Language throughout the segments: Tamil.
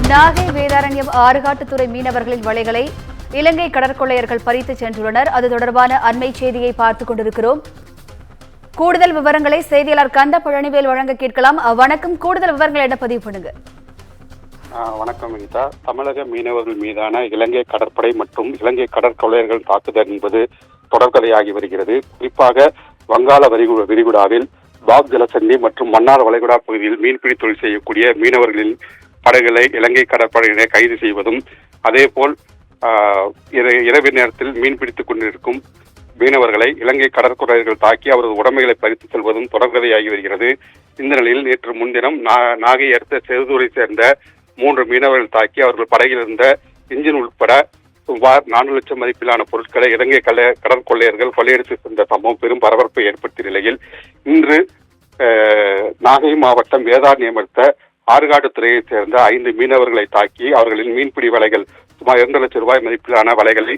நாகை வேதாரண்யம் ஆறுகாட்டுத்துறை மீனவர்களின் வலைகளை இலங்கை கடற்கொள்ளையர்கள் பறித்து சென்றுள்ளனர். அது தொடர்பான அண்மை செய்தியை பார்த்துக் கொண்டிருக்கிறோம். கூடுதல் விவரங்களை செய்தியாளர் கந்த பழனிவேல் வழங்க கேட்கலாம். வணக்கம், கூடுதல் விவரங்களை என்ன பதிவு பண்ணுங்க. வணக்கம் வினிதா. தமிழக மீனவர்கள் மீதான இலங்கை கடற்படை மற்றும் இலங்கை கடற்கொள்ளையர்கள் தாக்குதல் என்பது தொடர்கதையாகி வருகிறது. குறிப்பாக வங்காள விரிகுடாவில் பாக் ஜலசந்தி மற்றும் மன்னார் வளைகுடா பகுதியில் மீன்பிடி தொழில் செய்யக்கூடிய மீனவர்களின் படகுகளை இலங்கை கடற்படையினர் கைது செய்வதும், அதேபோல் இரவு நேரத்தில் மீன்பிடித்துக் கொண்டிருக்கும் மீனவர்களை இலங்கை கடற்கொள்ளையர்கள் தாக்கி அவரது உடைமைகளை பறித்து செல்வதும் தொடர்கதையாகி வருகிறது. இந்த நிலையில் நேற்று முன்தினம் நாகை அடுத்த செருதூரை சேர்ந்த 3 மீனவர்கள் தாக்கி அவர்கள் படகில் இருந்த இன்ஜின் உட்பட சுமார் 4 லட்சம் மதிப்பிலான பொருட்களை இலங்கை கடற்கொள்ளையர்கள் கொள்ளையடித்து சென்ற சம்பவம் பெரும் பரபரப்பை ஏற்படுத்திய நிலையில் இன்று நாகை மாவட்டம் வேதாரண்யம் அடுத்த ஆறுகாட்டுத்துறையைச் சேர்ந்த 5 மீனவர்களை தாக்கி அவர்களின் மீன்பிடி வலைகள் சுமார் 2 லட்சம் ரூபாய் மதிப்பிலான வலைகளை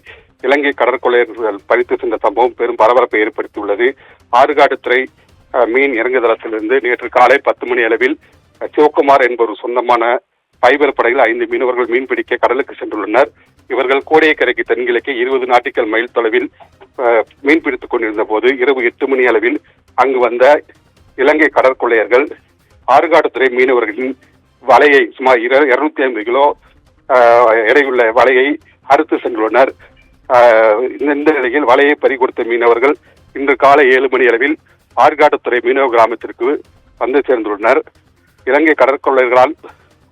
இலங்கை கடற்கொள்ளையர்கள் பறித்து சென்ற சம்பவம் பெரும் பரபரப்பை ஏற்படுத்தியுள்ளது. ஆறுகாட்டுத்துறை மீன் இறங்குதளத்திலிருந்து நேற்று காலை 10 மணி அளவில் சிவகுமார் என்பவர் சொந்தமான பைபர் படகில் 5 மீனவர்கள் மீன்பிடிக்க கடலுக்கு சென்றுள்ளனர். இவர்கள் கோடியக்கரைக்கு தென்கிழக்கே 20 நாட்டிக்கல் மைல் தொலைவில் மீன்பிடித்துக் கொண்டிருந்த போது இரவு 8 மணி அளவில் அங்கு வந்த இலங்கை கடற்கொள்ளையர்கள் ஆறுகாட்டுத்துறை மீனவர்களின் வலையை சுமார் 250 கிலோ எடையுள்ள வலையை அறுத்து சென்றுள்ளனர். இந்த நிலையில் வலையை பறிகொடுத்த மீனவர்கள் இன்று காலை 7 மணி அளவில் ஆறுகாட்டுத்துறை மீனவ கிராமத்திற்கு வந்து சேர்ந்துள்ளனர். இலங்கை கடற்கொள்ளையர்களால்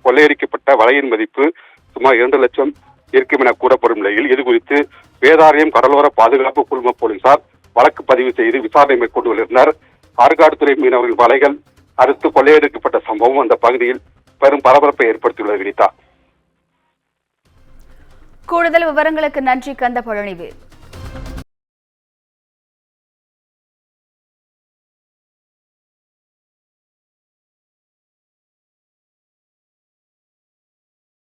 கொள்ளையடிக்கப்பட்ட வலையின் மதிப்பு சுமார் 2 லட்சம் இருக்கும் என கூறப்படும் நிலையில் இது குறித்து வேதாரண்யம் கடலோர பாதுகாப்பு குழும போலீசார் வழக்கு பதிவு செய்து விசாரணை மேற்கொண்டு வருகின்றனர். ஆறுகாட்டுத்துறை மீனவர்கள் வலைகள் அறுத்து கொள்ளையடிக்கப்பட்ட சம்பவம் அந்த பகுதியில் பெரும் பரபரப்பை ஏற்படுத்தியுள்ளது. வினிதா, கூடுதல் விவரங்களுக்கு நன்றி கந்த பழனிவேல்.